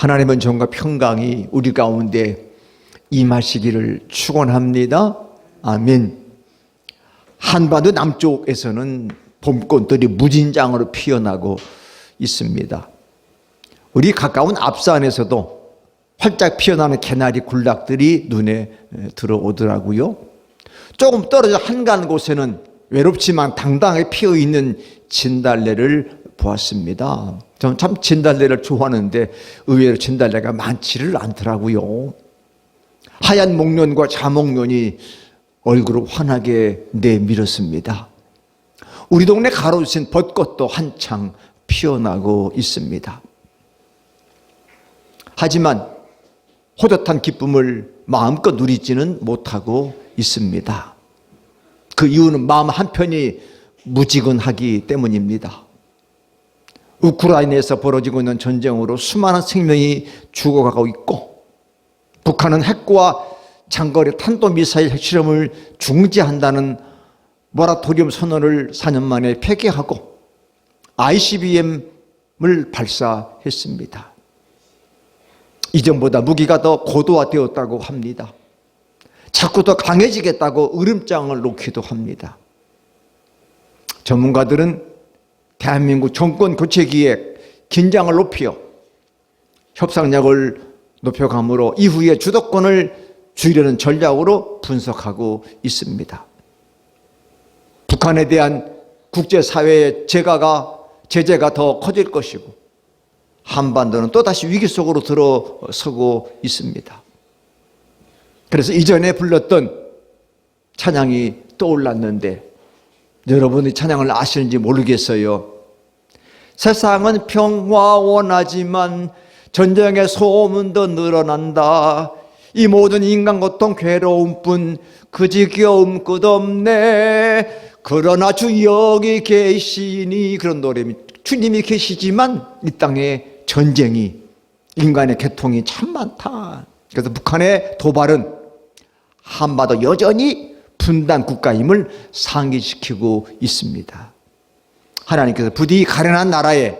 하나님은 정과 평강이 우리 가운데 임하시기를 축원합니다. 아멘. 한반도 남쪽에서는 봄꽃들이 무진장으로 피어나고 있습니다. 우리 가까운 앞산에서도 활짝 피어나는 개나리 군락들이 눈에 들어오더라고요. 조금 떨어져 한가한 곳에는 외롭지만 당당하게 피어있는 진달래를 보았습니다. 저는 참 진달래를 좋아하는데 의외로 진달래가 많지를 않더라고요. 하얀 목련과 자목련이 얼굴을 환하게 내밀었습니다. 우리 동네 가로수신 벚꽃도 한창 피어나고 있습니다. 하지만 호젓한 기쁨을 마음껏 누리지는 못하고 있습니다. 그 이유는 마음 한편이 무지근하기 때문입니다. 우크라이나에서 벌어지고 있는 전쟁으로 수많은 생명이 죽어가고 있고, 북한은 핵과 장거리 탄도미사일 핵실험을 중지한다는 모라토리움 선언을 4년 만에 폐기하고 ICBM을 발사했습니다. 이전보다 무기가 더 고도화되었다고 합니다. 자꾸 더 강해지겠다고 으름장을 놓기도 합니다. 전문가들은 대한민국 정권 교체기에 긴장을 높여 협상력을 높여감으로 이후에 주도권을 쥐려는 전략으로 분석하고 있습니다. 북한에 대한 국제사회의 제재가 더 커질 것이고, 한반도는 또다시 위기 속으로 들어서고 있습니다. 그래서 이전에 불렀던 찬양이 떠올랐는데, 여러분이 찬양을 아시는지 모르겠어요. 세상은 평화 원하지만 전쟁의 소문도 늘어난다. 이 모든 인간 고통 괴로움뿐 그 지겨움 끝없네. 그러나 주 여기 계시니, 그런 노래입니다. 주님이 계시지만 이 땅에 전쟁이, 인간의 고통이 참 많다. 그래서 북한의 도발은 한반도 여전히 분단 국가임을 상기시키고 있습니다. 하나님께서 부디 가련한 나라에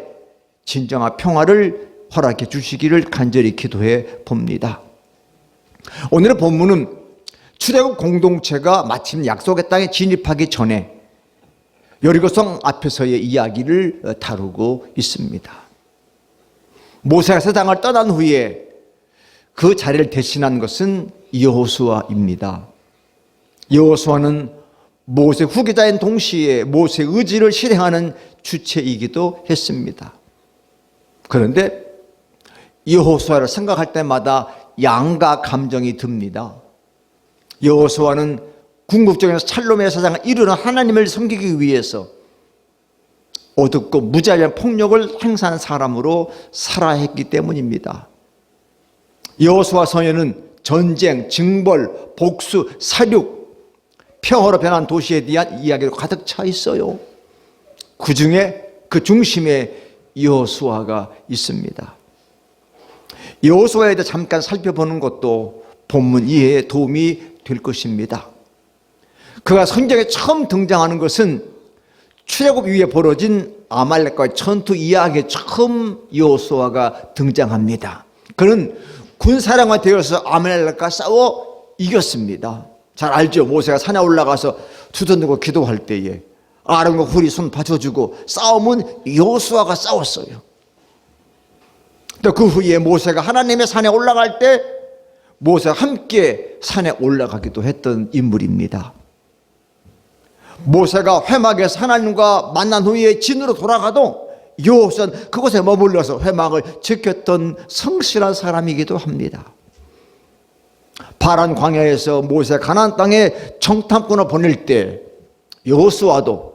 진정한 평화를 허락해 주시기를 간절히 기도해 봅니다. 오늘의 본문은 출애굽 공동체가 마침 약속의 땅에 진입하기 전에 여리고성 앞에서의 이야기를 다루고 있습니다. 모세가 세상을 떠난 후에 그 자리를 대신한 것은 여호수아입니다. 여호수아는 모세 후계자인 동시에 모세의 의지를 실행하는 주체이기도 했습니다. 그런데 여호수아를 생각할 때마다 양가 감정이 듭니다. 여호수아는 궁극적인 샬롬의 세상을 이루는 하나님을 섬기기 위해서 어둡고 무자비한 폭력을 행사하는 사람으로 살아야 했기 때문입니다. 여호수아서에는 전쟁, 징벌, 복수, 사륙, 평화로 변한 도시에 대한 이야기로 가득 차 있어요. 그 중에 그 중심에 여호수아가 있습니다. 여호수아에 대해 잠깐 살펴보는 것도 본문 이해에 도움이 될 것입니다. 그가 성경에 처음 등장하는 것은 출애굽 이후에 벌어진 아말렉과의 전투 이야기에 처음 여호수아가 등장합니다. 그는 군사령관 되어서 아말렉과 싸워 이겼습니다. 잘 알죠? 모세가 산에 올라가서 두 손 들고 기도할 때에 아론과 훌이 손 받쳐주고 싸움은 여호수아가 싸웠어요. 또 그 후에 모세가 하나님의 산에 올라갈 때 모세와 함께 산에 올라가기도 했던 인물입니다. 모세가 회막에서 하나님과 만난 후에 진으로 돌아가도 여호수아는 그곳에 머물러서 회막을 지켰던 성실한 사람이기도 합니다. 파란 광야에서 모세 가나안 땅에 정탐꾼을 보낼 때 여호수아도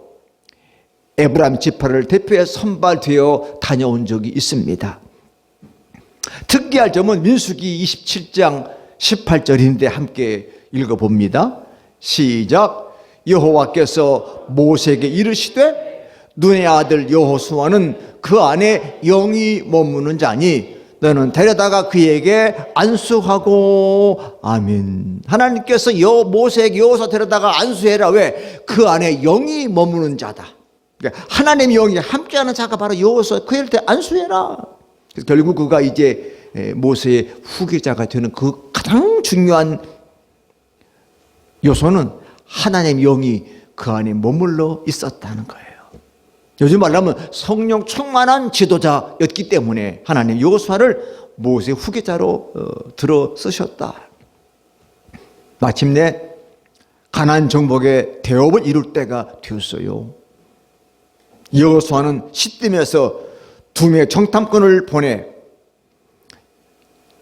에브라임 지파를 대표해 선발되어 다녀온 적이 있습니다. 특이할 점은 민수기 27장 18절인데 함께 읽어봅니다. 시작. 여호와께서 모세에게 이르시되 눈의 아들 여호수아는 그 안에 영이 머무는 자니 너는 데려다가 그에게 안수하고. 아멘. 하나님께서 모세에게 여호수아 데려다가 안수해라. 왜? 그 안에 영이 머무는 자다. 하나님의 영이 함께하는 자가 바로 여호수아. 그럴 때 안수해라. 그래서 결국 그가 이제 모세의 후계자가 되는 그 가장 중요한 요소는 하나님의 영이 그 안에 머물러 있었다는 거예요. 요즘 말하면 성령 충만한 지도자였기 때문에 하나님 여호수아를 모세의 후계자로 들어 쓰셨다. 마침내 가나안 정복의 대업을 이룰 때가 되었어요. 여호수아는 시딤에서 2명의 정탐꾼을 보내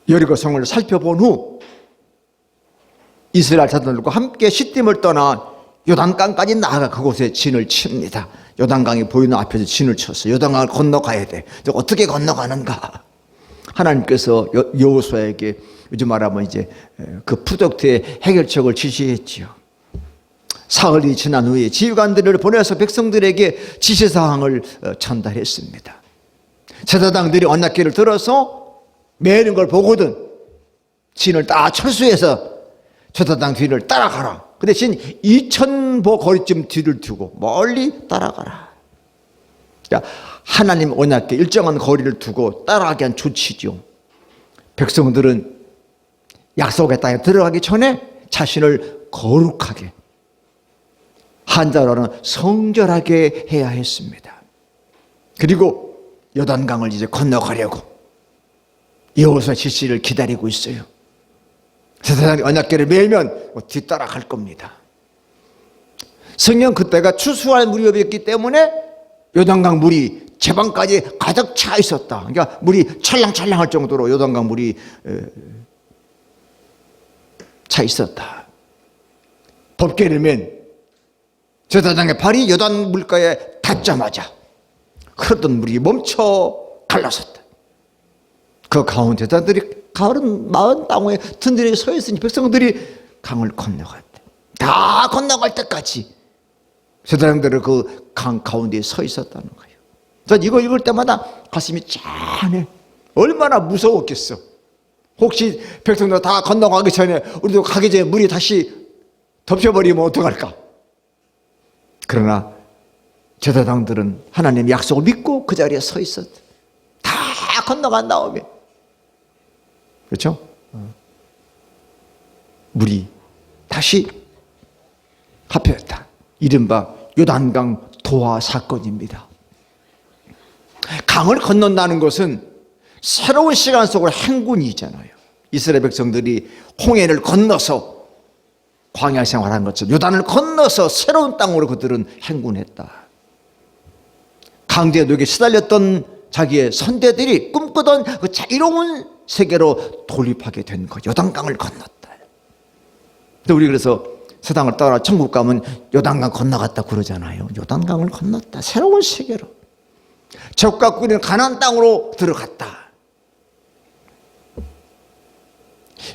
여리고 성을 살펴본 후 이스라엘 자손들과 함께 시딤을 떠나 요단강까지 나아가 그곳에 진을 칩니다. 요단강이 보이는 앞에서 진을 쳤어요. 요단강을 건너가야 돼. 어떻게 건너가는가? 하나님께서 여호수아에게 요즘 말하면 이제 그 프로젝트의 해결책을 지시했지요. 사흘이 지난 후에 지휘관들을 보내서 백성들에게 지시사항을 전달했습니다. 제사장들이 언약궤를 들어서 매는 걸 보거든 진을 딱 철수해서 제사장 뒤를 따라가라. 그 대신 2000보 거리쯤 뒤를 두고 멀리 따라가라. 그러니까 하나님 언약궤 일정한 거리를 두고 따라가게 한 조치죠. 백성들은 약속의 땅에 들어가기 전에 자신을 거룩하게, 한자로는 성결하게 해야 했습니다. 그리고 요단강을 이제 건너가려고 여호수아 지시를 기다리고 있어요. 제사장이 언약궤를 매면 뒤따라갈 겁니다. 성령 그때가 추수할 무렵이었기 때문에 요단강 물이 제방까지 가득 차 있었다. 그러니까 물이 찰랑찰랑할 정도로 요단강 물이 차 있었다. 법궤를 맨 제사장의 발이 요단 물가에 닿자마자 흐르던 물이 멈춰 갈라섰다. 그 가운데 제사장들이 가을은 마은 땅에 든든히 서 있으니 백성들이 강을 건너갔다. 다 건너갈 때까지 제사장들은 그 강 가운데에 서 있었다는 거예요. 전 이거 읽을 때마다 가슴이 짠해. 얼마나 무서웠겠어. 혹시 백성들 다 건너가기 전에 우리도 가기 전에 물이 다시 덮여버리면 어떡할까? 그러나 제사장들은 하나님의 약속을 믿고 그 자리에 서 있었다. 다 건너간 다음에 그렇죠? 물이 다시 합해졌다. 이른바 요단강 도하 사건입니다. 강을 건넌다는 것은 새로운 시간 속의 행군이잖아요. 이스라엘 백성들이 홍해를 건너서 광야 생활한 것처럼 요단을 건너서 새로운 땅으로 그들은 행군했다. 강제 노역에 시달렸던 자기의 선대들이 꿈꾸던 그 자유로운 세계로 돌입하게 된 거. 요단강을 건넜다. 근데 우리 그래서 세상을 따라 천국 가면 요단강 건너갔다 그러잖아요. 요단강을 건넜다. 새로운 세계로. 적과 꾸리는 가나안 땅으로 들어갔다.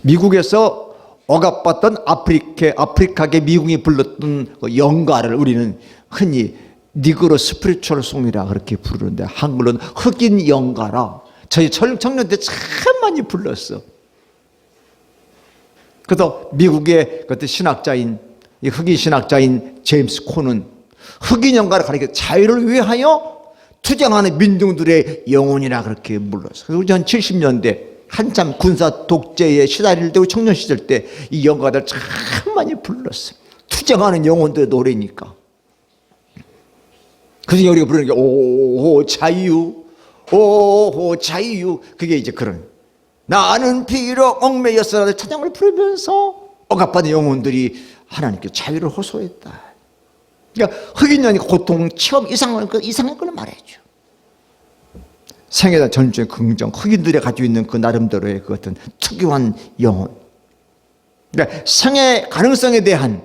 미국에서 억압받던 아프리카계 미국이 불렀던 영가를 우리는 흔히 니그로 스피리추얼 송이라 그렇게 부르는데 한글로는 흑인 영가라. 저희 청년 때 참 많이 불렀어. 그래서 미국의 그때 신학자인 흑인 신학자인 제임스 콘은 흑인 영가를 가리켜 자유를 위하여 투쟁하는 민중들의 영혼이라 그렇게 불렀어. 그래서 한 70년대 한참 군사 독재에 시달릴 때 청년 시절 때 이 영가들 참 많이 불렀어. 투쟁하는 영혼들의 노래니까. 그중에 우리가 부르는 게 오호 자유, 오호 자유. 그게 이제 그런 나는 비록 얽매였으나 찬양을 부르면서 억압받은 영혼들이 하나님께 자유를 호소했다. 그러니까 흑인년이 고통, 체험 이상한 걸 말해줘. 생에 대한 전주의 긍정, 흑인들이 가지고 있는 그 나름대로의 그 어떤 특유한 영혼. 그러니까 생의 가능성에 대한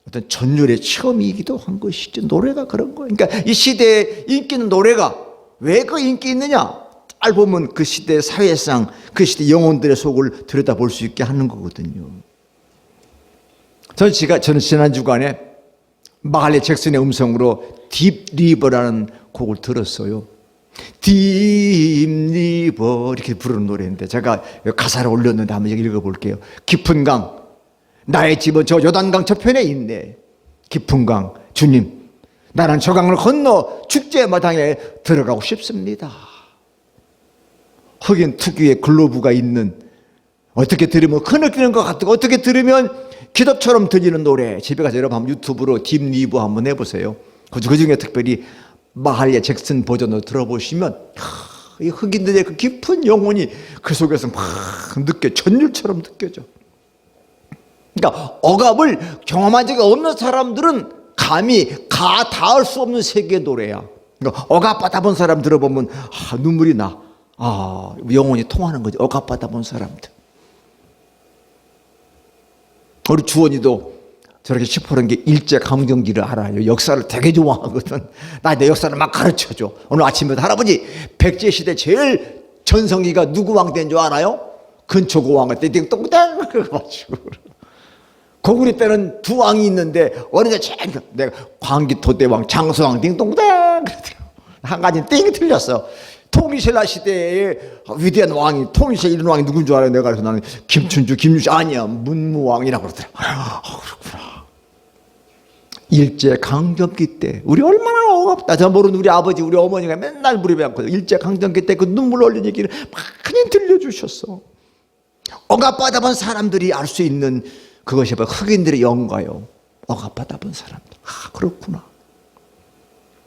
어떤 전율의 체험이기도 한 것이죠. 노래가 그런 거예요. 그러니까 이 시대에 인기 있는 노래가 왜 그 인기 있느냐? 잘 보면 그 시대 사회상 그 시대 영혼들의 속을 들여다볼 수 있게 하는 거거든요. 저는 지난 주간에 마할리 잭슨의 음성으로 딥 리버라는 곡을 들었어요. 딥 리버 이렇게 부르는 노래인데 제가 가사를 올렸는데 한번 읽어볼게요. 깊은 강, 나의 집은 저 요단강 저편에 있네. 깊은 강, 주님, 나는 저 강을 건너 축제 마당에 들어가고 싶습니다. 흑인 특유의 글로브가 있는, 어떻게 들으면 흐느끼는 것 같고 어떻게 들으면 기도처럼 들리는 노래. 집에 가서 여러분 한번 유튜브로 딥 리브 한번 해보세요. 그 중에 특별히 마할리아 잭슨 버전으로 들어보시면 이 흑인들의 그 깊은 영혼이 그 속에서 막 전율처럼 느껴져. 그러니까 억압을 경험한 적이 없는 사람들은 감히 닿을 수 없는 세계의 노래야. 그러니까 억압받아 본 사람 들어보면 눈물이 나. 영혼이 통하는 거지. 억압받아 본 사람들. 우리 주원이도 저렇게 시퍼런 게 일제강점기를 알아요. 역사를 되게 좋아하거든. 나 내 역사를 막 가르쳐줘. 오늘 아침에 할아버지, 백제시대 제일 전성기가 누구 왕 된 줄 알아요? 근초고 왕 때 띵동댕 그래가지고 고구려 때는 두 왕이 있는데 어느 게 제일 내가 광기토대왕 장수왕 띵동댕 그랬더라고. 한 가지는 띵 틀렸어. 통일신라 시대의 위대한 왕이, 통일신라 이런 왕이 누군 줄 알아요? 내가. 그래서 나는 김춘주, 김유시 아니야, 문무왕이라고 그러더라고. 그렇구나. 일제강점기 때 우리 얼마나 억압다. 저 모르는 우리 아버지, 우리 어머니가 맨날 무릎에 앉고 일제강점기 때 그 눈물 흘린 얘기를 많이 들려주셨어. 억압받아본 사람들이 알 수 있는 그것이 바로 흑인들의 영가요. 억압받아본 사람들. 그렇구나.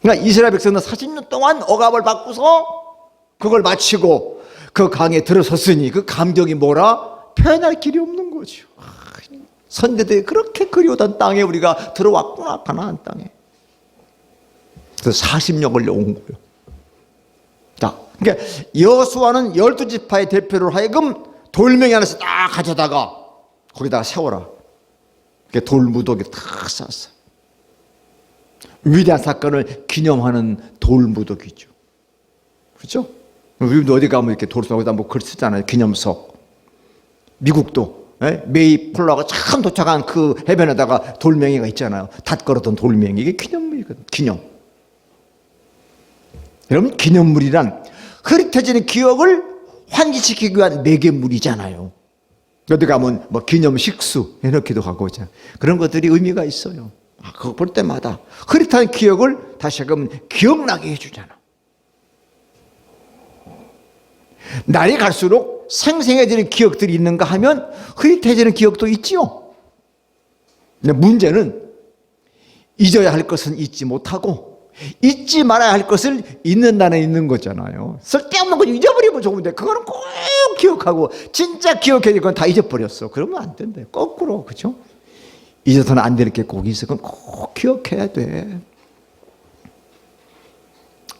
그러니까 이스라엘 백성은 40년 동안 억압을 받고서 그걸 마치고 그 강에 들어섰으니 그 감격이 뭐라? 표현할 길이 없는 거죠. 선대들이 그렇게 그리워던 땅에 우리가 들어왔구나. 가나안 땅에. 그래서 40년 걸려온 거예요. 자, 그러니까 여호수아는 12지파의 대표로 하여금 돌멩이 하나씩 딱 가져다가 거기다가 세워라. 돌무더기 탁 쌌어. 위대한 사건을 기념하는 돌무더기죠. 그렇죠? 우리도 어디 가면 이렇게 돌석에다 뭐 글 쓰잖아요. 기념석. 미국도 메이 플라워가 처음 도착한 그 해변에다가 돌멩이가 있잖아요. 닷 걸었던 돌멩이. 이게 기념물이거든. 기념. 여러분, 기념물이란 흐릿해지는 기억을 환기시키기 위한 매개물이잖아요. 어디 가면 뭐 기념 식수 이렇게도 하고 있잖아요. 그런 것들이 의미가 있어요. 그거 볼 때마다 흐릿한 기억을 다시 한번 기억나게 해주잖아. 날이 갈수록 생생해지는 기억들이 있는가 하면 흐릿해지는 기억도 있지요. 근데 문제는 잊어야 할 것은 잊지 못하고 잊지 말아야 할 것을 잊는다는 있는 거잖아요. 쓸데없는 거 잊어버리면 좋은데 그거는 꼭 기억하고 진짜 기억해야 될 건 다 잊어버렸어. 그러면 안 된대. 거꾸로. 그렇죠? 잊어서는 안 될 게 꼭 있어. 그건 꼭 기억해야 돼.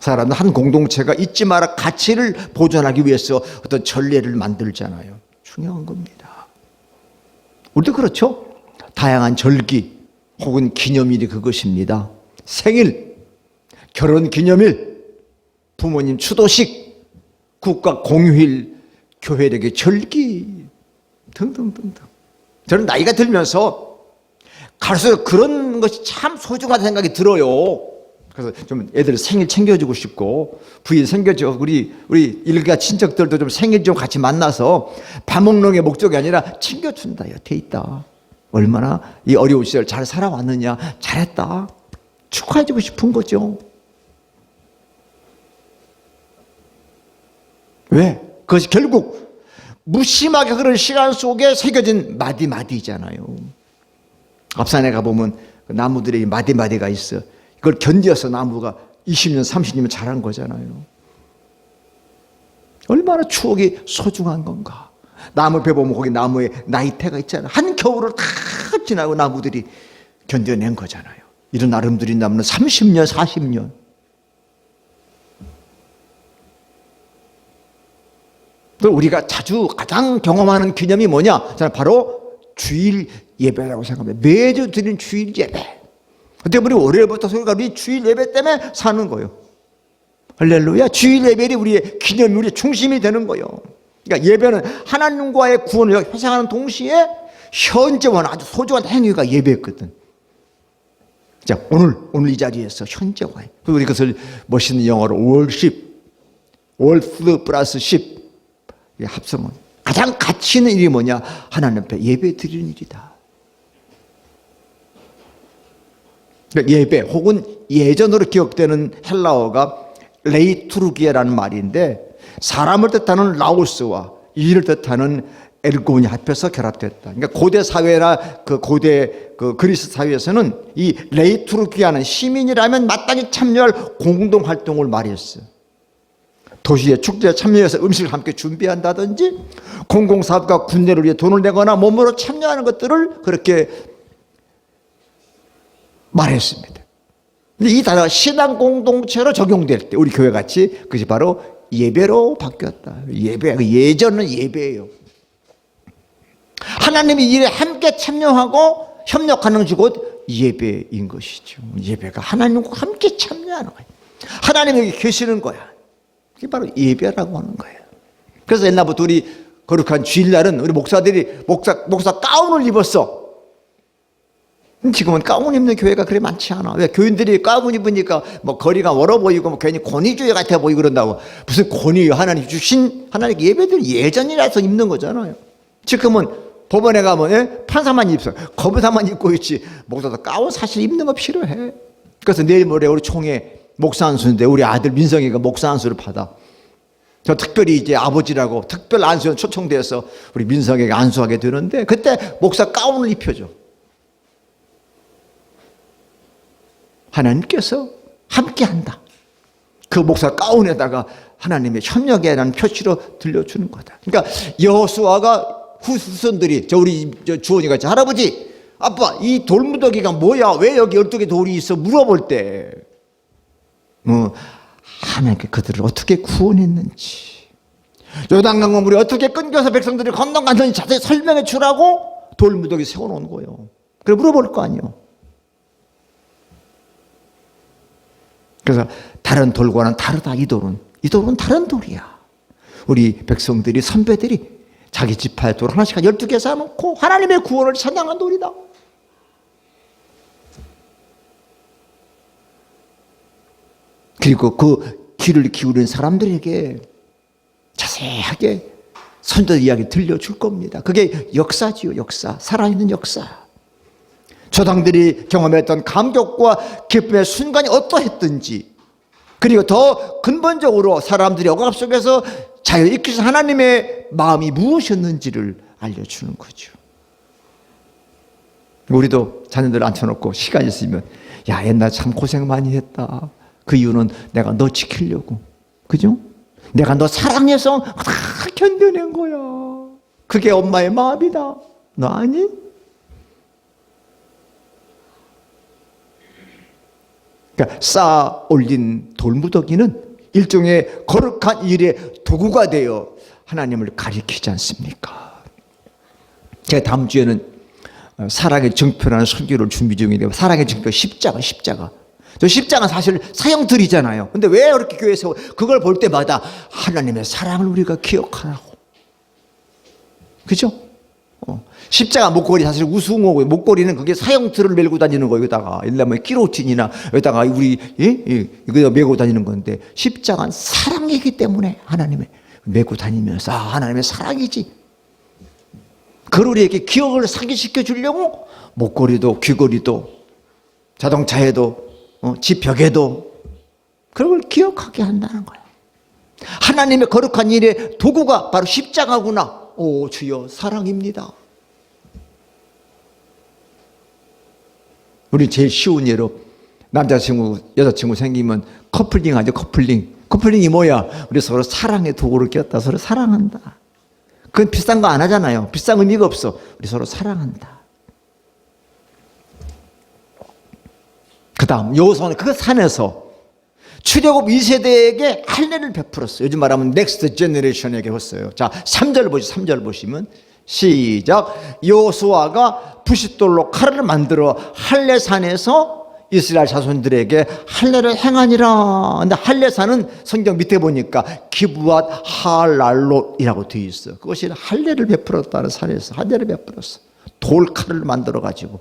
사람은 한 공동체가 잊지 마라 가치를 보존하기 위해서 어떤 전례를 만들잖아요. 중요한 겁니다. 우리도 그렇죠? 다양한 절기 혹은 기념일이 그것입니다. 생일, 결혼기념일, 부모님 추도식, 국가 공휴일, 교회력의 절기 등등등등. 저는 나이가 들면서 갈수록 그런 것이 참 소중하다는 생각이 들어요. 그래서 좀 애들 생일 챙겨주고 싶고, 부인 챙겨줘. 우리 일가 친척들도 좀 생일 좀 같이 만나서 밥 먹는 게 목적이 아니라 챙겨준다. 여태 있다. 얼마나 이 어려운 시절 잘 살아왔느냐. 잘했다. 축하해주고 싶은 거죠. 왜? 그것이 결국 무심하게 흐르는 시간 속에 새겨진 마디마디잖아요. 앞산에 가보면 나무들이 마디마디가 있어. 그걸 견뎌서 나무가 20년, 30년 자란 거잖아요. 얼마나 추억이 소중한 건가. 나무 배 보면 거기 나무에 나이테가 있잖아요. 한겨울을 다 지나고 나무들이 견뎌낸 거잖아요. 이런 나름들이 나무는 30년, 40년. 또 우리가 자주 가장 경험하는 기념이 뭐냐? 저는 바로 주일 예배라고 생각합니다. 매주 드리는 주일 예배. 그때 우리 월요일부터 소리가 우리 주일 예배 때문에 사는 거예요. 할렐루야. 주일 예배이 우리의 기념이 우리의 중심이 되는 거예요. 그러니까 예배는 하나님과의 구원을 회상하는 동시에 현재와는 아주 소중한 행위가 예배였거든. 자, 오늘 이 자리에서 현재와 우리 그것을 멋있는 영어로 worship, worth 플러스 ship 합성은 가장 가치 있는 일이 뭐냐? 하나님 앞에 예배 드리는 일이다. 예배 혹은 예전으로 기억되는 헬라어가 레이투르기아라는 말인데 사람을 뜻하는 라오스와 일을 뜻하는 엘곤이 합해서 결합됐다. 그러니까 고대 사회나 그 고대 그 그리스 사회에서는 이 레이투르기아는 시민이라면 마땅히 참여할 공동 활동을 말했어요. 도시의 축제에 참여해서 음식을 함께 준비한다든지 공공사업과 군대를 위해 돈을 내거나 몸으로 참여하는 것들을 그렇게 말했습니다. 근데 이 단어가 신앙 공동체로 적용될 때 우리 교회같이 그것이 바로 예배로 바뀌었다. 예배, 예전은 예배예요. 하나님이 일에 함께 참여하고 협력하는 것이 곧 예배인 것이죠. 예배가 하나님과 함께 참여하는 거예요. 하나님이 여기 계시는 거야. 그게 바로 예배라고 하는 거예요. 그래서 옛날부터 우리 거룩한 주일날은 우리 목사들이 목사 가운을 입었어. 지금은 가운 입는 교회가 그리 많지 않아. 왜? 교인들이 가운 입으니까 뭐 거리가 멀어 보이고 뭐 괜히 권위주의 같아 보이고 그런다고. 무슨 권위예요? 하나님 주신 하나님 예배들이 예전이라서 입는 거잖아요. 지금은 법원에 가면 판사만 입어, 검사만 입고 있지. 목사도 가운 사실 입는 거 필요해. 그래서 내일 모레 우리 총회 목사 안수인데 우리 아들 민성이가 목사 안수를 받아. 저 특별히 이제 아버지라고 특별 안수에 초청돼서 우리 민성이가 안수하게 되는데 그때 목사 가운을 입혀줘. 하나님께서 함께한다. 그 목사 가운에다가 하나님의 협력이라는 표시로 들려주는 거다. 그러니까 여호수아가 후손들이 우리 주원이 같이 할아버지 아빠 이 돌무더기가 뭐야 왜 여기 12개 돌이 있어 물어볼 때 하나님께 그들을 어떻게 구원했는지 요단강을 물이 어떻게 끊겨서 백성들이 건너갔는지 자세히 설명해 주라고 돌무더기 세워놓은 거예요. 그래 물어볼 거 아니에요. 그래서 다른 돌과는 다르다. 이 돌은 다른 돌이야. 우리 백성들이 선배들이 자기 지파의 돌 하나씩 12개 쌓아놓고 하나님의 구원을 찬양한 돌이다. 그리고 그 귀를 기울인 사람들에게 자세하게 선조 이야기 들려줄 겁니다. 그게 역사지요. 역사. 살아있는 역사. 조상들이 경험했던 감격과 기쁨의 순간이 어떠했든지 그리고 더 근본적으로 사람들이 억압 속에서 자유를 이끄신 하나님의 마음이 무엇이었는지를 알려주는 거죠. 우리도 자녀들 앉혀놓고 시간 있으면 야 옛날 참 고생 많이 했다. 그 이유는 내가 너 지키려고. 그죠? 내가 너 사랑해서 다 견뎌낸 거야. 그게 엄마의 마음이다. 너 아니? 그러니까 쌓아 올린 돌무더기는 일종의 거룩한 일의 도구가 되어 하나님을 가리키지 않습니까? 제가 다음 주에는 사랑의 증표라는 설교를 준비 중인데 사랑의 증표 십자가. 저 십자가는 사실 사형들이잖아요. 근데 왜 이렇게 교회에서 그걸 볼 때마다 하나님의 사랑을 우리가 기억하라고. 그죠? 십자가 목걸이 사실 우스웅하고 목걸이는 그게 사형틀을 메고 다니는 거예요. 여기다가 일라면 기로틴이나 여기다가 우리 이거 메고 다니는 건데 십자가는 사랑이기 때문에 하나님의 메고 다니면서 하나님의 사랑이지. 그걸 우리에게 기억을 상기시켜 주려고 목걸이도 귀걸이도 자동차에도 집 벽에도 그런 걸 기억하게 한다는 거예요. 하나님의 거룩한 일의 도구가 바로 십자가구나. 오 주여 사랑입니다. 우리 제일 쉬운 예로 남자친구 여자친구 생기면 커플링 하죠. 커플링이 뭐야? 우리 서로 사랑의 도구를 꼈다. 서로 사랑한다. 그건 비싼 거 안 하잖아요. 비싼 의미가 없어. 우리 서로 사랑한다. 그 다음 여호수아는 그 산에서 출애굽 2세대에게 할례를 베풀었어요. 요즘 말하면 넥스트 제너레이션에게 했어요. 자 3절 보시면 시작. 여호수아가 부싯돌로 칼을 만들어 할례산에서 이스라엘 자손들에게 할례를 행하니라. 근데 할례산은 성경 밑에 보니까 기브앗 할랄롯이라고 되어 있어요. 그것이 할례를 베풀었다는 산에서 할례를 베풀었어. 돌칼을 만들어 가지고.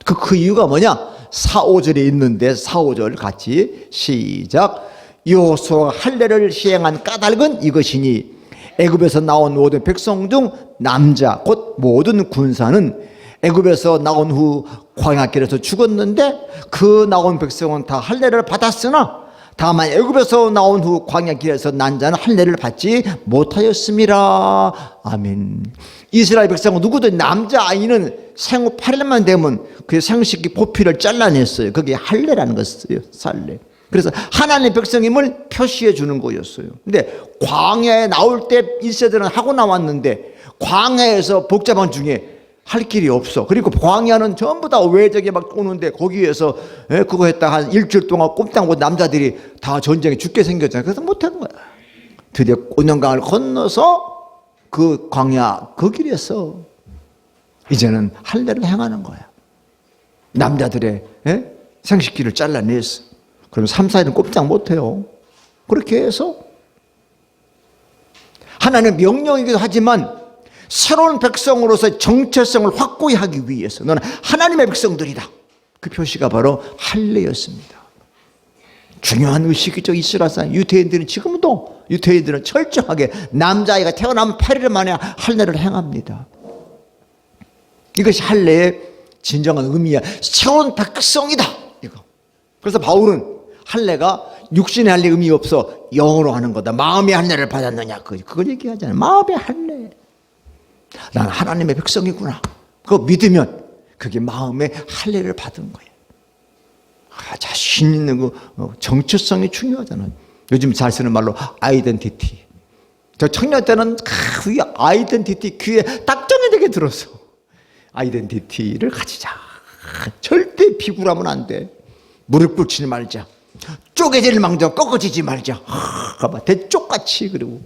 그 이유가 뭐냐? 4, 5절에 있는데 4, 5절 같이 시작. 여호수아가 할례를 시행한 까닭은 이것이니 애굽에서 나온 모든 백성 중 남자 곧 모든 군사는 애굽에서 나온 후 광야길에서 죽었는데 그 나온 백성은 다 할례를 받았으나 다만 애굽에서 나온 후 광야 길에서 난 자는 할례를 받지 못하였습니다. 아멘. 이스라엘 백성은 누구든 남자아이는 생후 8일만 되면 그 생식기 포피를 잘라냈어요. 그게 할례라는 것이에요. 살례. 그래서 하나님의 백성임을 표시해 주는 거였어요. 근데 광야에 나올 때 1세들은 하고 나왔는데 광야에서 복잡한 중에 할 길이 없어. 그리고 광야는 전부 다 외적이 막 오는데 거기에서 그거 했다 한 일주일 동안 꼼짝 못 남자들이 다 전쟁에 죽게 생겼잖아요. 그래서 못한 거야. 드디어 온영강을 건너서 그 광야 그 길에서 이제는 할례를 행하는 거야. 남자들의 생식기를 잘라냈어. 그럼 3, 4일은 꼼짝 못해요. 그렇게 해서 하나님의 명령이기도 하지만 새로운 백성으로서 정체성을 확고히 하기 위해서 너는 하나님의 백성들이다. 그 표시가 바로 할례였습니다. 중요한 의식이죠. 이스라엘 사람 유대인들은 지금도 유대인들은 철저하게 남자아이가 태어나면 8일 만에 할례를 행합니다. 이것이 할례의 진정한 의미야. 새로운 백성이다. 이거. 그래서 바울은 할례가 육신의 할례 의미 없어 영으로 하는 거다. 마음의 할례를 받았느냐 그걸 얘기하잖아요. 마음의 할례. 나는 하나님의 백성이구나. 그거 믿으면 그게 마음의 할례를 받은 거예요. 자신 있는 그 정체성이 중요하잖아요. 요즘 잘 쓰는 말로 아이덴티티. 저 청년 때는 그 아이덴티티 귀에 딱 정해되게 들었어. 아이덴티티를 가지자. 절대 비굴하면 안 돼. 무릎 꿇지 말자. 쪼개질 망정 꺾어지지 말자. 봐봐 대쪽같이. 그리고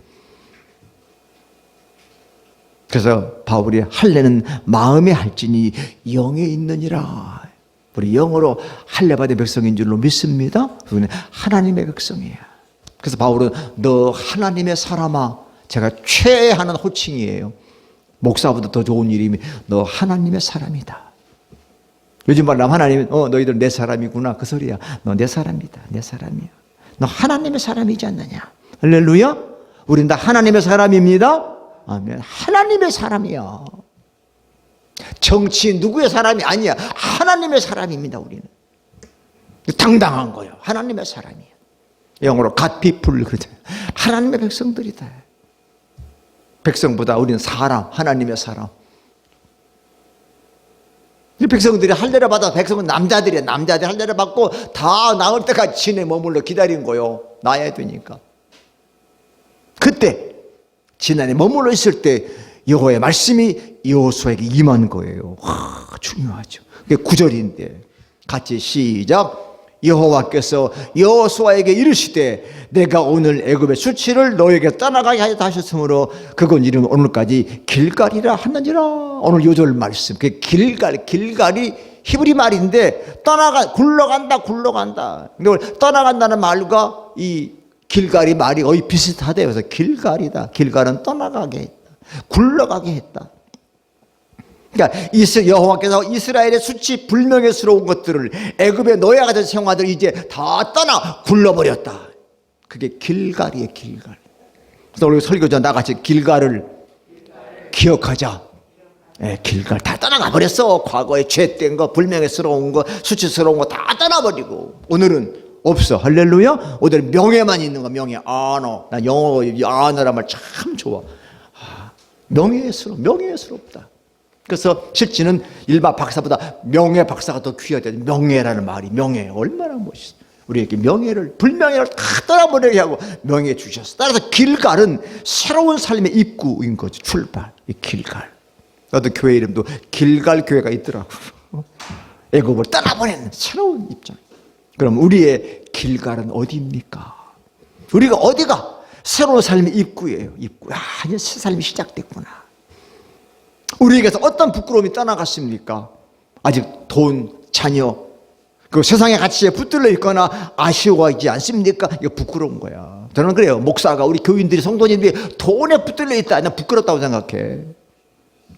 그래서 바울이 할례는 마음에 할지니 영에 있느니라. 우리 영으로 할례 받은 백성인 줄로 믿습니다. 우리는 하나님의 백성이에요. 그래서 바울은 너 하나님의 사람아. 제가 최애하는 호칭이에요. 목사보다 더 좋은 이름이 너 하나님의 사람이다. 요즘 말하면 하나님 너희들 내 사람이구나 그 소리야. 너 내 사람이다. 내 사람이야. 너 하나님의 사람이지 않느냐. 할렐루야. 우린 다 하나님의 사람입니다. 아멘. 하나님의 사람이야. 정치인 누구의 사람이 아니야. 하나님의 사람입니다. 우리는 당당한 거예요. 하나님의 사람이야. 영어로 God people 그러잖아요. 하나님의 백성들이다. 백성보다 우리는 사람, 하나님의 사람. 이 백성들이 할례를 받아. 백성은 남자들이야. 남자들이 할례를 받고 다 나올 때까지 진에 머물러 기다린 거요. 나야 되니까. 그때 지난해 머물러 있을 때 여호와의 말씀이 여호수아에게 임한 거예요. 중요하죠. 그게 9절인데 같이 시작. 여호와께서 여호수아에게 이르시되 내가 오늘 애굽의 수치를 너에게 떠나가게 하였다 하셨으므로 그건 이름 오늘까지 길갈이라 하느니라. 오늘 요절 말씀. 그 길갈이 히브리 말인데 굴러간다. 근데 떠나간다는 말과 이 길갈이 말이 거의 비슷하대요. 그래서 길갈이다. 길갈은 떠나가게 했다. 굴러가게 했다. 그러니까 여호와께서 이스라엘의 수치 불명예스러운 것들을 애굽의 노예 같은 생활들 이제 다 떠나 굴러버렸다. 그게 길갈이에요. 길갈. 그래서 우리 설교자 나같이 길갈을 기억하자. 길갈 다 떠나가 버렸어. 과거에 죄된 거, 불명예스러운 거, 수치스러운 거 다 떠나버리고 오늘은 없어. 할렐루야. 오늘 명예만 있는 거. 명예. honor. 나 영어 honor란 말 참 좋아. 명예스럽다. 그래서 실제는 일반 박사보다 명예 박사가 더 귀하다. 명예라는 말이 명예 얼마나 멋있어. 우리에게 명예를 불명예를 다 떠나버리게 하고 명예 주셨어. 따라서 길갈은 새로운 삶의 입구인 거죠. 출발. 이 길갈. 나도 교회 이름도 길갈 교회가 있더라고. 애굽을 떠나보낸 새로운 입장. 그럼 우리의 길갈은 어디입니까? 우리가 어디가 새로운 삶의 입구예요. 입구. 이제 새 삶이 시작됐구나. 우리에게서 어떤 부끄러움이 떠나갔습니까? 아직 돈, 자녀, 그 세상의 가치에 붙들려 있거나 아쉬워하지 않습니까? 이거 부끄러운 거야. 저는 그래요. 목사가 우리 교인들이 성도님들이 돈에 붙들려 있다. 난 부끄럽다고 생각해.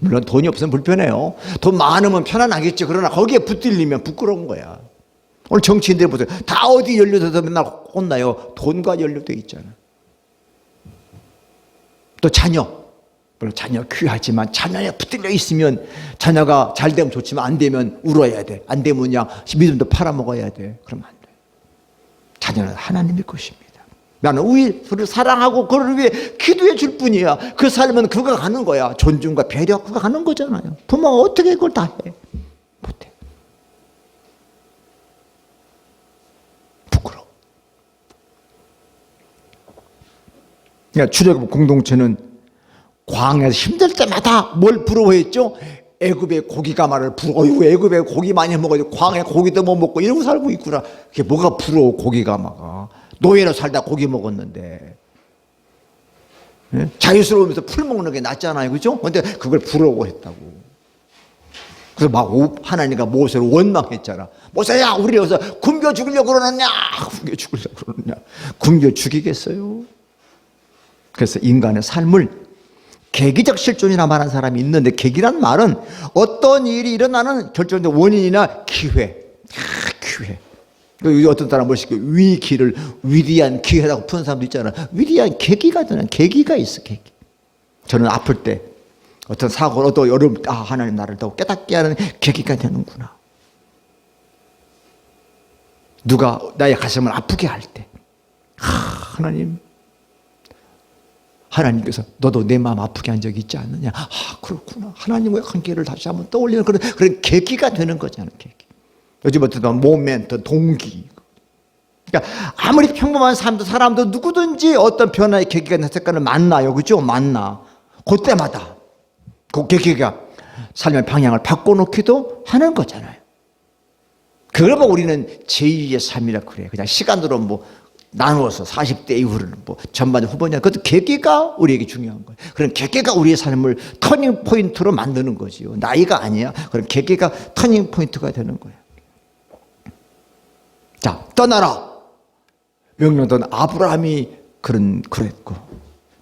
물론 돈이 없으면 불편해요. 돈 많으면 편안하겠죠. 그러나 거기에 붙들리면 부끄러운 거야. 오늘 정치인들 보세요. 다 어디 연루돼서 맨날 혼나요. 돈과 연루돼 있잖아. 또 자녀. 물론 자녀 귀하지만 자녀에 붙들려 있으면 자녀가 잘 되면 좋지만 안 되면 울어야 돼. 안 되면 그냥 믿음도 팔아먹어야 돼. 그러면 안 돼. 자녀는 하나님의 것입니다. 나는 그를 사랑하고 그를 위해 기도해 줄 뿐이야. 그 삶은 그가 가는 거야. 존중과 배려 그가 가는 거잖아요. 부모가 어떻게 그걸 다 해? 못해. 부끄러워. 그러니까 출애굽 공동체는 광야에서 힘들 때마다 뭘 부러워했죠? 애굽의 고기가마를 어이구 애굽에 고기 많이 먹어야지 광야에 고기도 못 먹고 이러고 살고 있구나. 그게 뭐가 부러워 고기가마가. 노예로 살다 고기 먹었는데 예? 자유스러우면서 풀 먹는 게 낫잖아요. 그죠? 근데 그걸 부러워했다고. 그래서 막 하나님과 모세를 원망했잖아. 모세야 우리 여기서 굶겨 죽이려고 그러느냐. 굶겨 죽이려고 그러느냐. 굶겨 죽이겠어요. 그래서 인간의 삶을 계기적 실존이라 말하는 사람이 있는데, 계기란 말은 어떤 일이 일어나는 결정적 원인이나 기회. 기회. 어떤 사람 멋있게 위기를 위대한 기회라고 푸는 사람도 있잖아. 위대한 계기가 되는 계기가 있어. 계기. 저는 아플 때 어떤 사고로 또 여름 하나님 나를 더 깨닫게 하는 계기가 되는구나. 누가 나의 가슴을 아프게 할 때 하나님께서 너도 내 마음 아프게 한 적이 있지 않느냐. 그렇구나. 하나님과의 관계를 다시 한번 떠올리는 그런 계기가 되는 거잖아요. 계기. 요즘 어떤 모멘트, 동기. 그러니까 아무리 평범한 사람도 누구든지 어떤 변화의 계기가 있는 색깔을 만나요. 그죠? 만나. 그때마다 그 계기가 삶의 방향을 바꿔놓기도 하는 거잖아요. 그걸 보고 우리는 제2의 삶이라 그래요. 그냥 시간으로 나누어서 40대 이후로는 전반 후반이야. 그것도 계기가 우리에게 중요한 거예요. 그런 계기가 우리의 삶을 터닝 포인트로 만드는 거지요. 나이가 아니야. 그런 계기가 터닝 포인트가 되는 거예요. 자, 떠나라. 명령던 아브라함이 그랬고,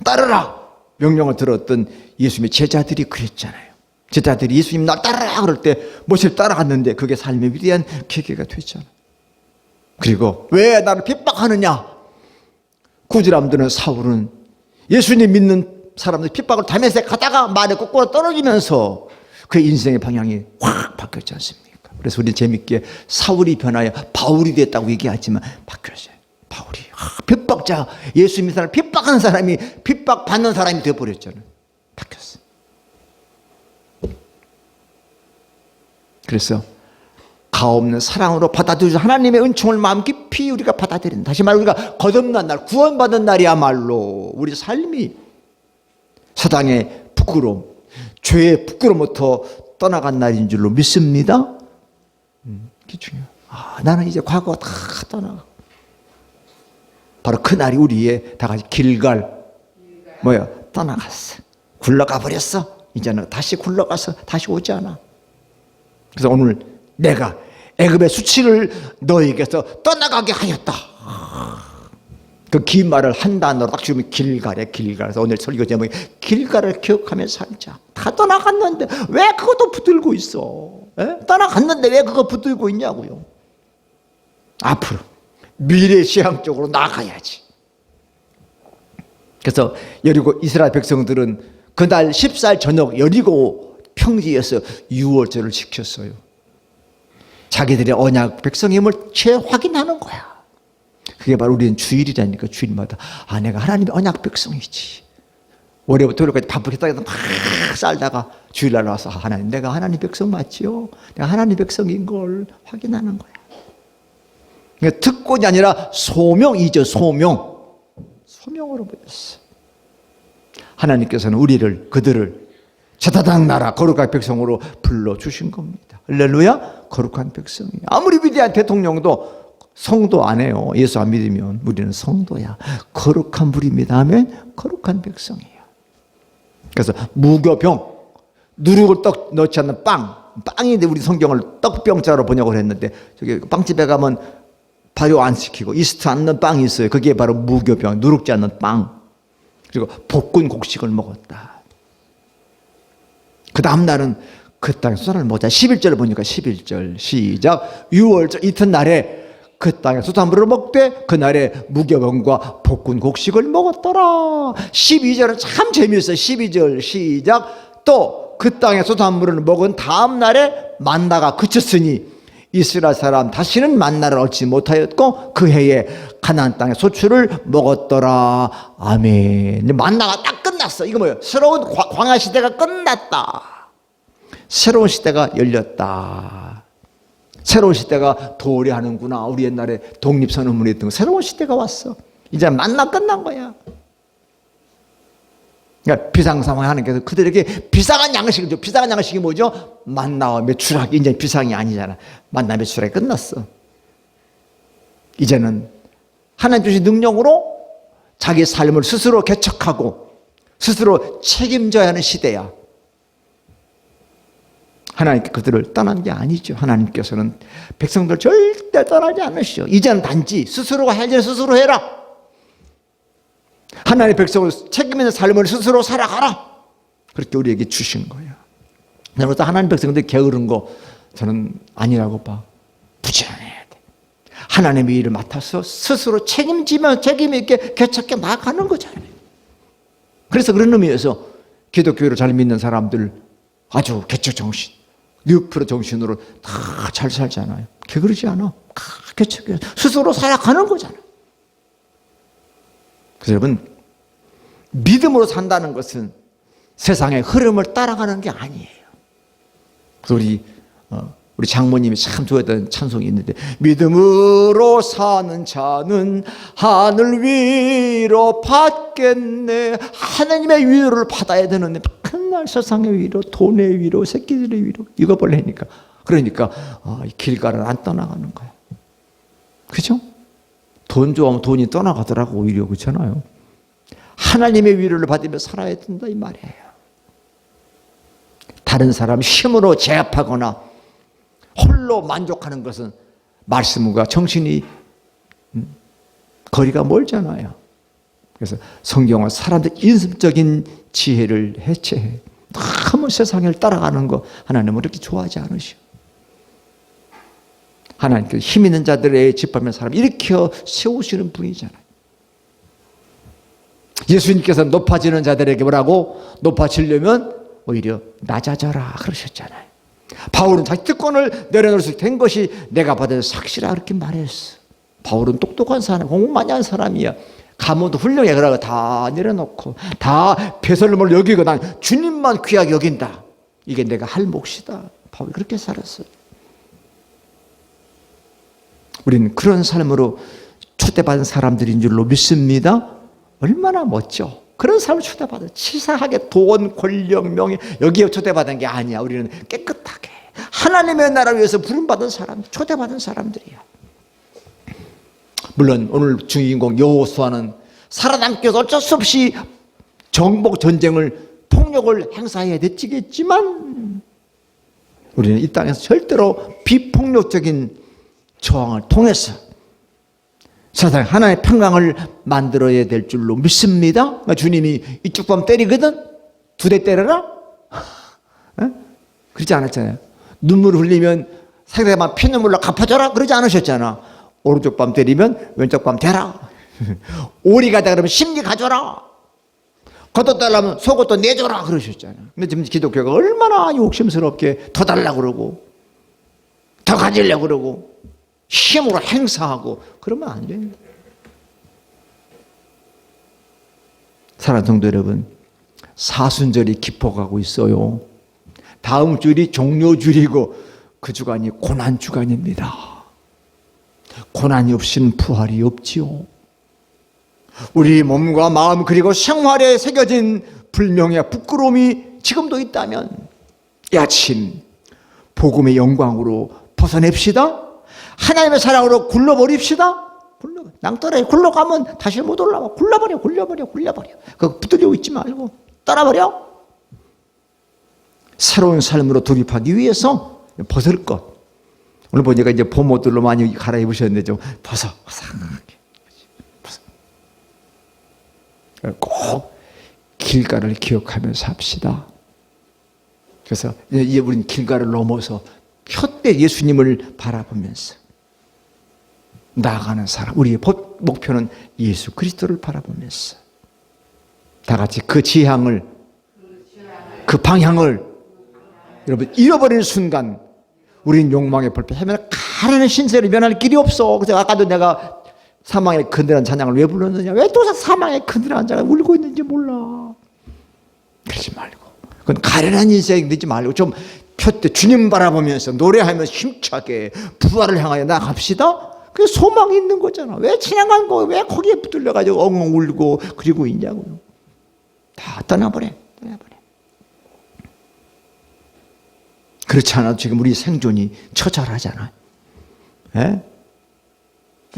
따르라. 명령을 들었던 예수님의 제자들이 그랬잖아요. 제자들이 예수님 날 따르라 그럴 때 모세를 따라갔는데 그게 삶의 위대한 계기가 됐잖아요. 그리고 왜 나를 핍박하느냐? 꾸지람드는 사울은 예수님 믿는 사람들 핍박을 담에서 가다가 말에 거꾸로 떨어지면서 그의 인생의 방향이 확 바뀌었지 않습니까? 그래서 우리는 재밌게 사울이 변하여 바울이 됐다고 얘기하지만 바뀌었어요. 바울이 핍박자, 예수 믿는 사람을 핍박하는 사람이 핍박받는 사람이 되어버렸잖아요. 바뀌었어요. 그래서 가없는 사랑으로 받아들여서 하나님의 은총을 마음 깊이 우리가 받아들인다. 다시 말해 우리가 거듭난 날, 구원받은 날이야말로 우리 삶이 사단의 부끄러움, 죄의 부끄러움부터 떠나간 날인 줄로 믿습니다. 그게 중요해요. 나는 이제 과거가 다 떠나가. 바로 그 날이 우리의 다 같이 떠나갔어. 굴러가 버렸어. 이제는 다시 굴러가서 다시 오지 않아. 그래서 오늘 내가 애굽의 수치를 너에게서 떠나가게 하였다. 그 긴 말을 한 단어로 딱 지으면 길갈이야. 그래서 오늘 설교 제목이 길갈을 기억하며 살자. 다 떠나갔는데 왜 그것도 붙들고 있어? 떠나갔는데 왜 그거 붙들고 있냐고요. 앞으로 미래 시향 쪽으로 나가야지. 그래서 여리고 이스라엘 백성들은 그날 14일 저녁 여리고 평지에서 유월절을 지켰어요. 자기들의 언약 백성임을 재확인하는 거야. 그게 바로 우리는 주일이라니까. 주일마다 내가 하나님의 언약 백성이지. 월요일부터 토요일까지 바쁘게 막 살다가 주일날 와서 하나님, 내가 하나님 백성 맞지요? 내가 하나님 백성인 걸 확인하는 거야. 그러니까 특권이 아니라 소명이죠. 소명으로 보였어. 하나님께서는 그들을 제다당 나라 거룩한 백성으로 불러주신 겁니다. 할렐루야. 거룩한 백성이. 아무리 위대한 대통령도 성도 안 해요. 예수 안 믿으면 우리는 성도야. 거룩한 불입니다. 아멘. 거룩한 백성이에요. 그래서 무교병, 누룩을 떡 넣지 않는 빵인데 우리 성경을 떡병자로 번역을 했는데 저기 빵집에 가면 발효 안 시키고 이스트 안 넣은 빵이 있어요. 그게 바로 무교병, 누룩지 않는 빵. 그리고 볶은 곡식을 먹었다. 그 다음 날은 그 땅에 수산을 먹자. 11절을 보니까 11절 시작. 6월절 이튿날에 그 땅에 수산물을 먹되 그날에 무교병과 볶은 곡식을 먹었더라. 12절은 참 재미있어요. 12절 시작. 또 그 땅에 수산물을 먹은 다음 날에 만나가 그쳤으니 이스라엘 사람 다시는 만나를 얻지 못하였고 그 해에 가나안 땅의 소출을 먹었더라. 아멘. 만나가 딱 끝났어. 이거 뭐예요? 새로운 광야 시대가 끝났다. 새로운 시대가 열렸다. 새로운 시대가 도래하는구나. 우리 옛날에 독립선언문에 있던 거. 새로운 시대가 왔어. 이제 만나 끝난 거야. 그러니까 비상상황 하나님께서 그들에게 비상한 양식을 줘. 비상한 양식이 뭐죠? 만나와 메추라기. 이제 비상이 아니잖아. 만나 메추라기 끝났어. 이제는 하나님 주신 능력으로 자기 삶을 스스로 개척하고 스스로 책임져야 하는 시대야. 하나님께 그들을 떠난 게 아니죠. 하나님께서는 백성들 절대 떠나지 않으시죠. 이제는 단지 스스로가 할 일을 스스로 해라. 하나님의 백성을 책임있는 삶을 스스로 살아가라. 그렇게 우리에게 주신 거예요. 그래서 하나님 백성들이 게으른 거 저는 아니라고 봐. 부지런해야 돼. 하나님의 일을 맡아서 스스로 책임지며 책임있게 개척해 나가는 거잖아요. 그래서 그런 의미에서 기독교를 잘 믿는 사람들 아주 개척 정신, 뉴프로 정신으로 다 잘 살잖아요. 게으르지 않아. 개척해 스스로 살아가는 거잖아요. 그래서 여러분, 믿음으로 산다는 것은 세상의 흐름을 따라가는 게 아니에요. 그래서 우리 장모님이 참 좋아했던 찬송이 있는데, 믿음으로 사는 자는 하늘 위로 받겠네. 하나님의 위로를 받아야 되는데 맨날 세상의 위로, 돈의 위로, 새끼들의 위로 이거 벌레니까. 그러니까 길가를 안 떠나가는 거야. 그죠? 돈 좋아하면 돈이 떠나가더라고. 오히려. 그렇잖아요. 하나님의 위로를 받으며 살아야 된다 이 말이에요. 다른 사람 힘으로 제압하거나 홀로 만족하는 것은 말씀과 정신이 거리가 멀잖아요. 그래서 성경은 사람들 인습적인 지혜를 해체해. 너무 세상을 따라가는 거 하나님은 그렇게 좋아하지 않으셔. 하나님께서 힘 있는 자들의 집합의 사람 일으켜 세우시는 분이잖아요. 예수님께서 높아지는 자들에게 뭐라고? 높아지려면 오히려 낮아져라 그러셨잖아요. 바울은 자기 특권을 내려놓을 수 된 것이 내가 받은 삭시라 그렇게 말했어. 바울은 똑똑한 사람, 공부 많이 한 사람이야. 가문도 훌륭해. 그러고 다 내려놓고 다 배설물을 여기고 난 주님만 귀하게 여긴다. 이게 내가 할 몫이다. 바울이 그렇게 살았어요. 우리는 그런 삶으로 초대받은 사람들인 줄로 믿습니다. 얼마나 멋져. 그런 삶을 초대받아. 치사하게 돈, 권력, 명예 여기에 초대받은 게 아니야. 우리는 깨끗하게 하나님의 나라를 위해서 부름받은 사람, 초대받은 사람들이야. 물론 오늘 주인공 여호수아는 살아남기 위해서 어쩔 수 없이 정복 전쟁을 폭력을 행사해야 됐지만 우리는 이 땅에서 절대로 비폭력적인 저항을 통해서 세상에 하나님의 평강을 만들어야 될 줄로 믿습니다. 주님이 이쪽 밤 때리거든? 2대 때려라? 그러지 않았잖아요. 눈물 흘리면 상대방 피눈물로 갚아줘라? 그러지 않으셨잖아. 오른쪽 밤 때리면 왼쪽 밤 대라. 오리 가다 그러면 심리 가져라. 겉옷 달라면 속옷도 내줘라 그러셨잖아요. 근데 지금 기독교가 얼마나 욕심스럽게 더 달라고 그러고 더 가지려고 그러고 힘으로 행사하고 그러면 안 돼요. 사랑하는 성도 여러분, 사순절이 깊어가고 있어요. 다음 주일이 종료주일이고 그 주간이 고난주간입니다. 고난이 없이는 부활이 없지요. 우리 몸과 마음 그리고 생활에 새겨진 불명예 부끄러움이 지금도 있다면 이 아침 복음의 영광으로 벗어냅시다. 하나님의 사랑으로 굴러버립시다. 낭떠러지 굴러가면 다시 못 올라와. 굴러버려. 그거 붙들려 있지 말고 떠나버려. 새로운 삶으로 돌입하기 위해서 벗을 것. 오늘 보니까 이제 봄옷들로 많이 갈아입으셨는데 좀 벗어. 꼭 길가를 기억하면서 합시다. 그래서 이제 우리는 길가를 넘어서 푯대 예수님을 바라보면서 나아가는 사람. 우리의 목표는 예수 그리스도를 바라보면서 다 같이 그 지향을, 그 방향을 여러분 잃어버리는 순간 우린 욕망의 불빛 하면 가라는 신세로 면할 길이 없어. 그래서 아까도 내가 사망의 그늘한 찬양을 왜 불렀느냐, 왜 또 사망의 그늘한 찬양을 울고 있는지 몰라. 그러지 말고, 그건 가련한 인생 되지 말고 좀 폈대 주님 바라보면서 노래하면서 힘차게 부활을 향하여 나갑시다. 그게 소망이 있는 거잖아. 왜 찬양한 거 왜 거기에 붙들려가지고 엉엉 울고 그리고 있냐고요. 다 떠나버려. 그렇지 않아도 지금 우리 생존이 처절하잖아. 예?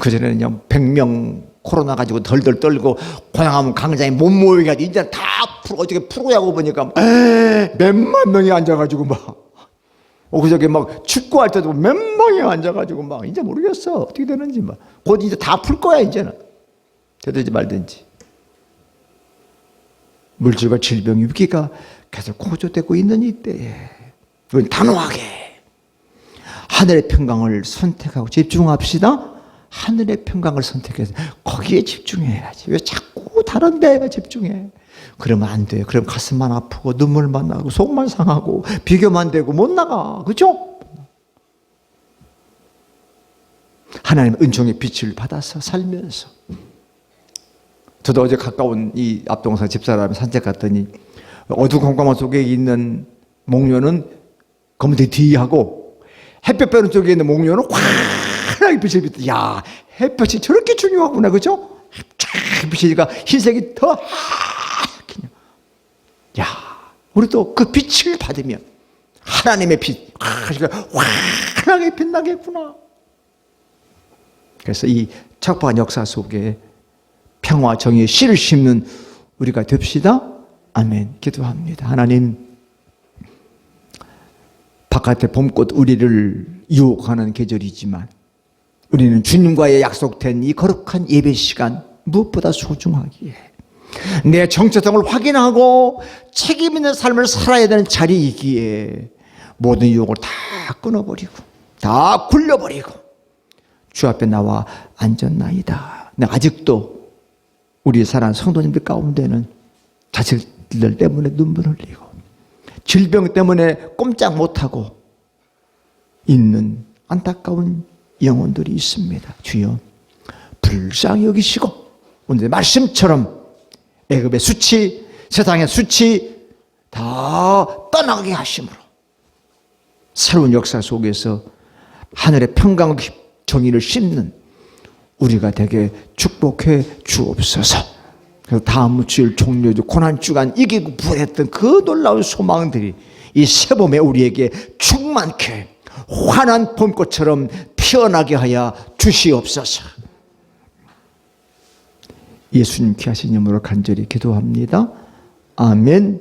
그전에는 그냥 100명 코로나 가지고 덜덜 떨고 고향하면 강장에 못 모이게 하지. 이제 다 어떻게 프로야구 보니까 몇만 명이 앉아가지고 막 그저께 막 축구할 때도 몇 명이 앉아가지고 막 이제 모르겠어 어떻게 되는지 막 곧 이제 다 풀 거야. 이제는 되든지 말든지. 물질과 질병 위기가 계속 고조되고 있는 이때에 우리는 단호하게 하늘의 평강을 선택하고 집중합시다. 하늘의 평강을 선택해서 거기에 집중해야지. 왜 자꾸 다른 데에 집중해? 그러면 안 돼요. 그럼 가슴만 아프고 눈물만 나고 속만 상하고 비교만 되고 못 나가. 그렇죠? 하나님 은총의 빛을 받아서 살면서. 저도 어제 가까운 이 앞동산 집사람이 산책 갔더니 어두운 깜깜한 속에 있는 목련은 검은색 뒤하고 햇볕 빼는 쪽에 있는 목련은 환하게 빛을 비다. 야, 햇볕이 저렇게 중요하구나. 그죠? 햇빛이니까 흰색이 더 하얗게. 야, 우리도 그 빛을 받으면 하나님의 빛 환하게 빛나겠구나. 그래서 이 척박한 역사 속에 평화 정의의 씨를 심는 우리가 됩시다. 아멘. 기도합니다. 하나님, 바깥의 봄꽃 우리를 유혹하는 계절이지만 우리는 주님과의 약속된 이 거룩한 예배 시간 무엇보다 소중하기에 내 정체성을 확인하고 책임 있는 삶을 살아야 되는 자리이기에 모든 유혹을 다 끊어버리고 다 굴려버리고 주 앞에 나와 앉았나이다. 근데 아직도 우리 사랑하는 성도님들 가운데는 자식들 때문에 눈물 흘리고 질병 때문에 꼼짝 못하고 있는 안타까운 영혼들이 있습니다. 주여 불쌍히 여기시고 오늘 말씀처럼 애굽의 수치, 세상의 수치 다 떠나게 하심으로 새로운 역사 속에서 하늘의 평강 정의를 심는 우리가 되게 축복해 주옵소서. 그래서 다음 주일 종료주 고난주간 이기고 부활했던 그 놀라운 소망들이 이 새봄에 우리에게 충만케 환한 봄꽃처럼 피어나게 하여 주시옵소서. 예수님 귀하신 이름으로 간절히 기도합니다. 아멘.